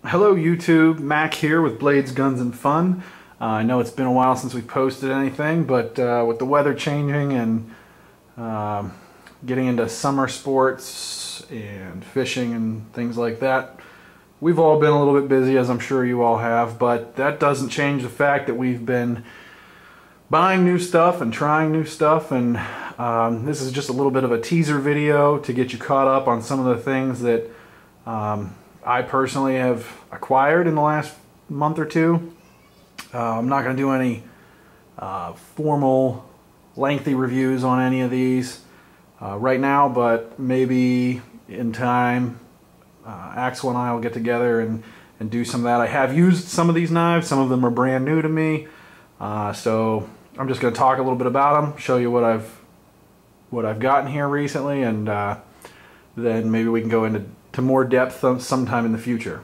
Hello YouTube, Mac here with Blades, Guns, and Fun. I know it's been a while since we posted anything, but with the weather changing and getting into summer sports and fishing and things like that, we've all been a little bit busy, as I'm sure you all have, but that doesn't change the fact that we've been buying new stuff and trying new stuff, and this is just a little bit of a teaser video to get you caught up on some of the things that I personally have acquired in the last month or two. I'm not going to do any formal lengthy reviews on any of these right now, but maybe in time Axel and I will get together and do some of that. I have used some of these knives. Some of them are brand new to me, so I'm just going to talk a little bit about them, show you what I've gotten here recently, and then maybe we can go into more depth sometime in the future.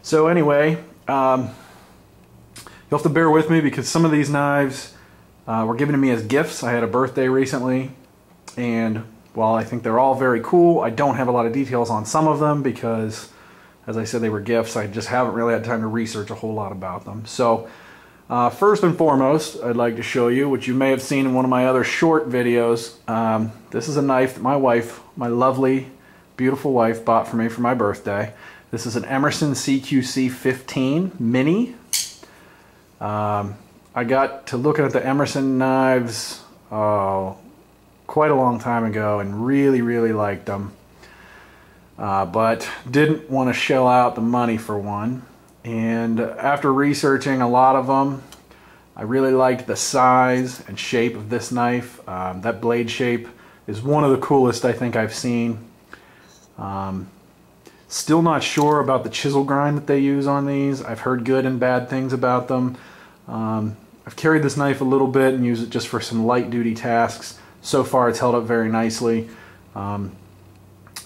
So anyway, you'll have to bear with me because some of these knives were given to me as gifts. I had a birthday recently, and while I think they're all very cool, I don't have a lot of details on some of them because, as I said, they were gifts. I just haven't really had time to research a whole lot about them. So first and foremost, I'd like to show you, which you may have seen in one of my other short videos. This is a knife that my wife, my lovely, beautiful wife, bought for me for my birthday. This is an Emerson CQC 15 Mini. I got to looking at the Emerson knives quite a long time ago and really liked them, but didn't want to shell out the money for one. And after researching a lot of them, I really liked the size and shape of this knife. That blade shape is one of the coolest I think I've seen. Still not sure about the chisel grind that they use on these. I've heard good and bad things about them. I've carried this knife a little bit and used it just for some light duty tasks. So far it's held up very nicely, and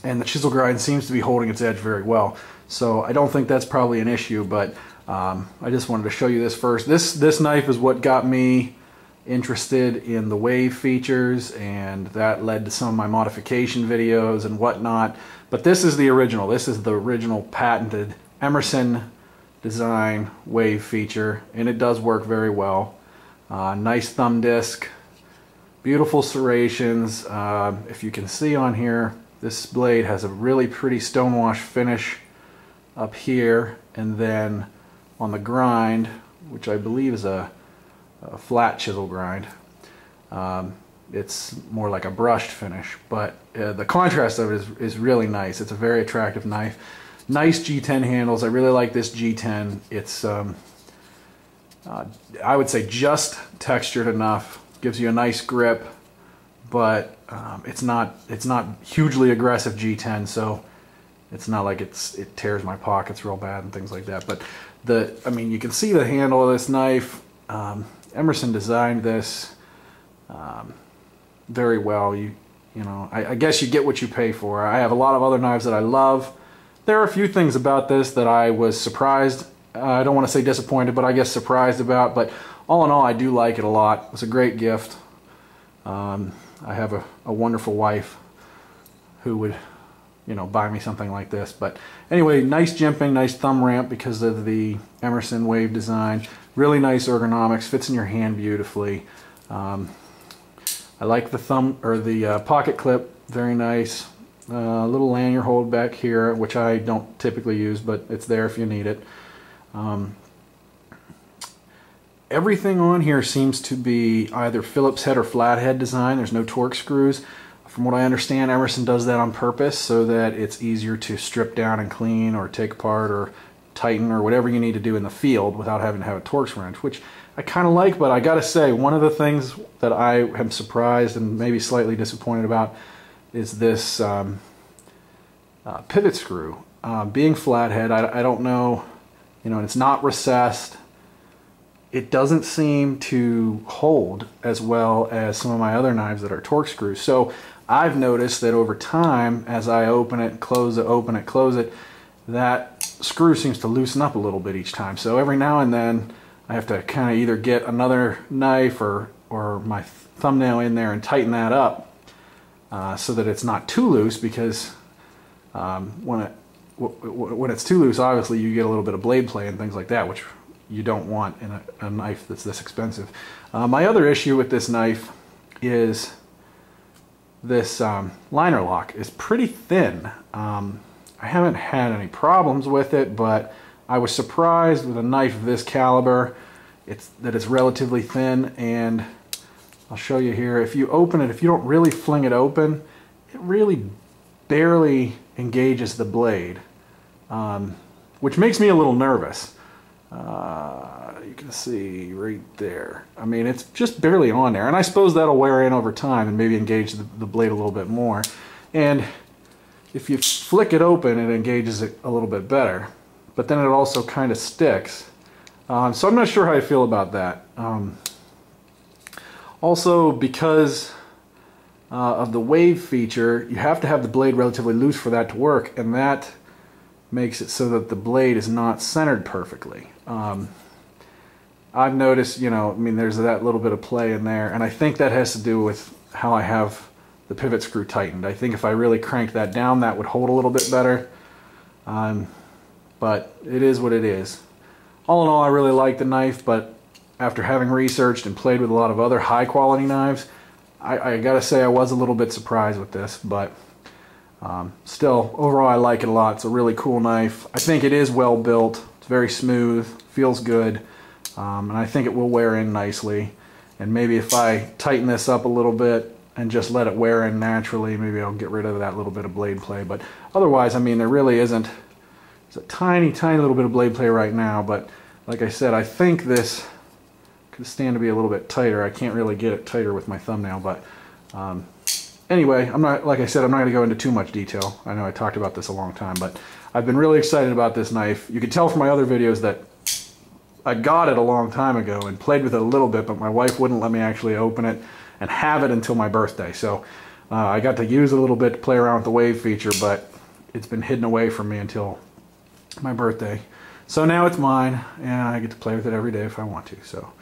the chisel grind seems to be holding its edge very well. So I don't think that's probably an issue, but I just wanted to show you this first. This knife is what got me interested in the wave features, and that led to some of my modification videos and whatnot. But this is the original. This is the original patented Emerson design wave feature, and it does work very well. Nice thumb disc, beautiful serrations. If you can see on here, this blade has a really pretty stonewash finish up here, and then on the grind, which I believe is a flat chisel grind, it's more like a brushed finish, but the contrast of it is really nice. It's a very attractive knife. Nice G10 handles. I really like this G10. It's I would say just textured enough, gives you a nice grip, but it's not hugely aggressive G10, so it's not like it tears my pockets real bad and things like that. But I mean, you can see the handle of this knife. Emerson designed this very well. You know, I guess you get what you pay for. I have a lot of other knives that I love. There are a few things about this that I was surprised, I don't want to say disappointed, but I guess surprised about. But all in all, I do like it a lot. It's a great gift. I have a wonderful wife who would, you know, buy me something like this. But anyway, nice jimping, nice thumb ramp because of the Emerson wave design. Really nice ergonomics, fits in your hand beautifully. I like the thumb or the pocket clip, very nice. Little lanyard hold back here, which I don't typically use, but it's there if you need it. Everything on here seems to be either Phillips head or flathead design. There's no torque screws. From what I understand, Emerson does that on purpose so that it's easier to strip down and clean or take apart or tighten or whatever you need to do in the field without having to have a Torx wrench, which I kind of like. But I gotta say, one of the things that I am surprised and maybe slightly disappointed about is this pivot screw. Being flathead, I don't know, you know, and it's not recessed. It doesn't seem to hold as well as some of my other knives that are Torx screws. So I've noticed that over time, as I open it, close it, open it, close it, that screw seems to loosen up a little bit each time. So every now and then I have to kind of either get another knife or my thumbnail in there and tighten that up so that it's not too loose, because when when it's too loose, obviously you get a little bit of blade play and things like that, which you don't want in a knife that's this expensive. My other issue with this knife is this liner lock is pretty thin. I haven't had any problems with it, but I was surprised with a knife of this caliber that it's relatively thin. And I'll show you here. If you open it, if you don't really fling it open, it really barely engages the blade, which makes me a little nervous. You can see right there. I mean, it's just barely on there, and I suppose that'll wear in over time and maybe engage the blade a little bit more. And if you flick it open, it engages it a little bit better, but then it also kind of sticks. So I'm not sure how I feel about that. Also, because of the wave feature, you have to have the blade relatively loose for that to work, and that makes it so that the blade is not centered perfectly. I've noticed, you know, I mean, there's that little bit of play in there, and I think that has to do with how I have the pivot screw tightened. I think if I really cranked that down, that would hold a little bit better. But it is what it is. All in all, I really like the knife, but after having researched and played with a lot of other high quality knives, I gotta say I was a little bit surprised with this, but still, overall I like it a lot. It's a really cool knife. I think it is well built. It's very smooth, feels good, and I think it will wear in nicely. And maybe if I tighten this up a little bit and just let it wear in naturally, maybe I'll get rid of that little bit of blade play. But otherwise, I mean, there really isn't. There's a tiny, tiny little bit of blade play right now, but like I said, I think this could stand to be a little bit tighter. I can't really get it tighter with my thumbnail, but anyway, I'm not, like I said, I'm not going to go into too much detail. I know I talked about this a long time, but I've been really excited about this knife. You can tell from my other videos that I got it a long time ago and played with it a little bit, but my wife wouldn't let me actually open it and have it until my birthday. So I got to use it a little bit to play around with the wave feature, but it's been hidden away from me until my birthday. So now it's mine, and I get to play with it every day if I want to. So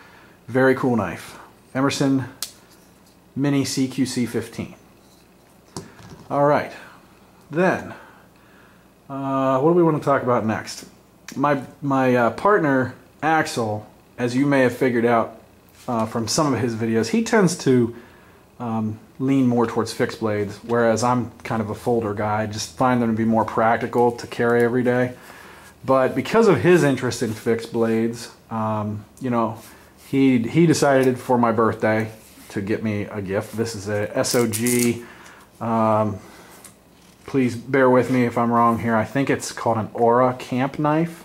very cool knife. Emerson Mini CQC 15. All right, then what do we want to talk about next? My partner Axel, as you may have figured out from some of his videos, he tends to lean more towards fixed blades, whereas I'm kind of a folder guy. I just find them to be more practical to carry every day. But because of his interest in fixed blades, you know, he decided for my birthday to get me a gift. This is a SOG. Please bear with me if I'm wrong here. I think it's called an Aura camp knife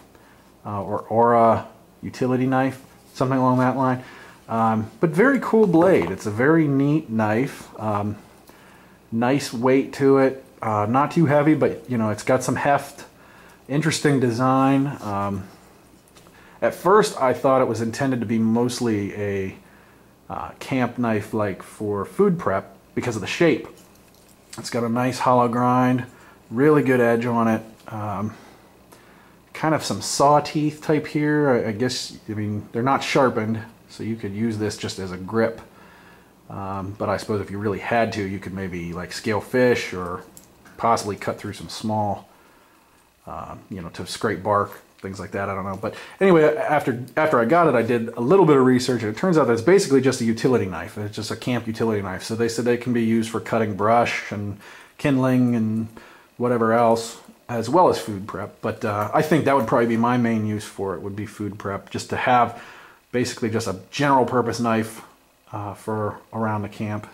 or Aura utility knife, something along that line. But very cool blade. It's a very neat knife. Nice weight to it. Not too heavy, but you know, it's got some heft. Interesting design. At first I thought it was intended to be mostly a camp knife, like for food prep, because of the shape. It's got a nice hollow grind, really good edge on it. Kind of some saw teeth type here. I guess, I mean, they're not sharpened, so you could use this just as a grip. But I suppose if you really had to, you could maybe like scale fish or possibly cut through some small, you know, to scrape bark, things like that. I don't know. But anyway, after I got it, I did a little bit of research, and it turns out that it's basically just a utility knife. It's just a camp utility knife. So they said they can be used for cutting brush and kindling and whatever else, as well as food prep. But I think that would probably be my main use for it, would be food prep, just to have basically just a general purpose knife for around the camp.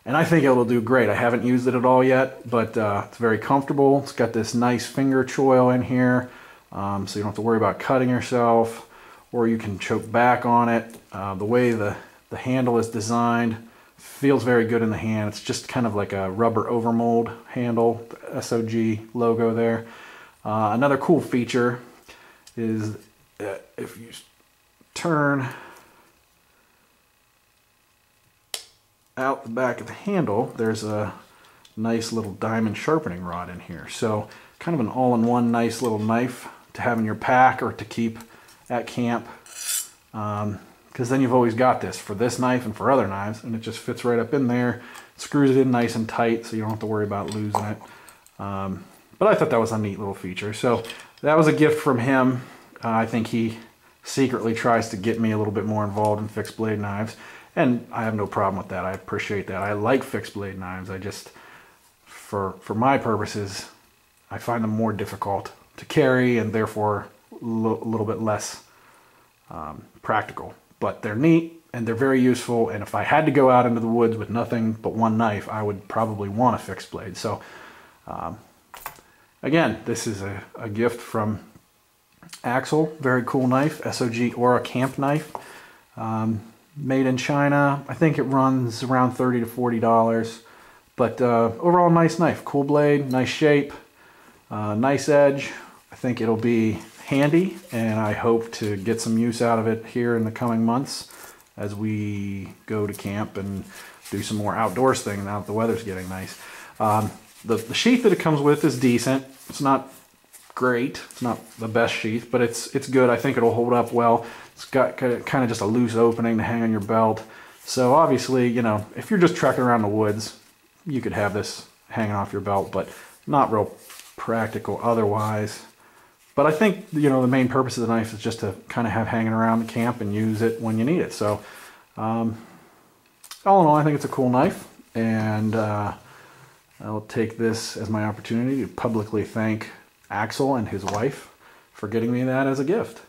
And I think it'll do great. I haven't used it at all yet, but it's very comfortable. It's got this nice finger choil in here, so you don't have to worry about cutting yourself, or you can choke back on it. The way the handle is designed feels very good in the hand. It's just kind of like a rubber overmold handle, the SOG logo there. Another cool feature is if you turn out the back of the handle, there's a nice little diamond sharpening rod in here. So kind of an all-in-one nice little knife to have in your pack or to keep at camp. Because then you've always got this for this knife and for other knives, and it just fits right up in there, screws it in nice and tight, so you don't have to worry about losing it. But I thought that was a neat little feature. So that was a gift from him. I think he secretly tries to get me a little bit more involved in fixed blade knives. And I have no problem with that. I appreciate that. I like fixed blade knives. I just, for my purposes, I find them more difficult to carry and therefore a little bit less practical. But they're neat and they're very useful. And if I had to go out into the woods with nothing but one knife, I would probably want a fixed blade. So again, this is a gift from Axel. Very cool knife. SOG Aura Camp knife. Made in China. I think it runs around $30 to $40. But overall, nice knife. Cool blade, nice shape, nice edge. I think it'll be handy, and I hope to get some use out of it here in the coming months as we go to camp and do some more outdoors thing now that the weather's getting nice. The sheath that it comes with is decent. It's not great. It's not the best sheath, but it's good. I think it'll hold up well. It's got kind of just a loose opening to hang on your belt. So obviously, you know, if you're just trekking around the woods, you could have this hanging off your belt, but not real practical otherwise. But I think, you know, the main purpose of the knife is just to kind of have hanging around the camp and use it when you need it. So all in all, I think it's a cool knife, and I'll take this as my opportunity to publicly thank Axel and his wife for getting me that as a gift.